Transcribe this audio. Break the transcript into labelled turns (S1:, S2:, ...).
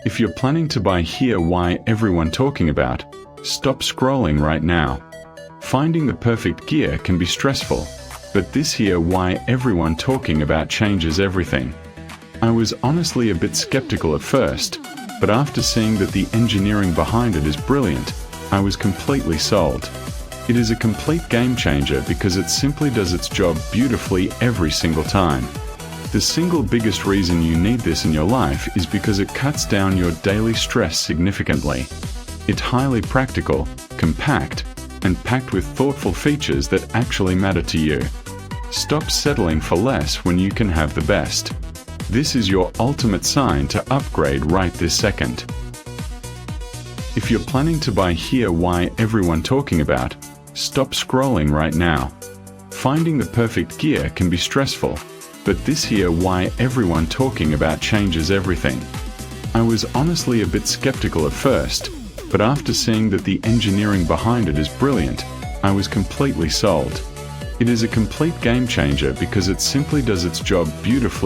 S1: If you're planning to buy here, why everyone talking about, stop scrolling right now. Finding the perfect gear can be stressful, but this here why everyone talking about changes everything. I was honestly a bit skeptical at first, but after seeing that the engineering behind it is brilliant, I was completely sold. It is a complete game changer because it simply does its job beautifully every single time. The single biggest reason you need this in your life is because it cuts down your daily stress significantly. It's highly practical, compact, and packed with thoughtful features that actually matter to you. Stop settling for less when you can have the best. This is your ultimate sign to upgrade right this second. If you're planning to buy here, why everyone talking about, stop scrolling right now. Finding the perfect gear can be stressful, but this here why everyone talking about changes everything. I was honestly a bit skeptical at first, but after seeing that the engineering behind it is brilliant, I was completely sold. It is a complete game changer because it simply does its job beautifully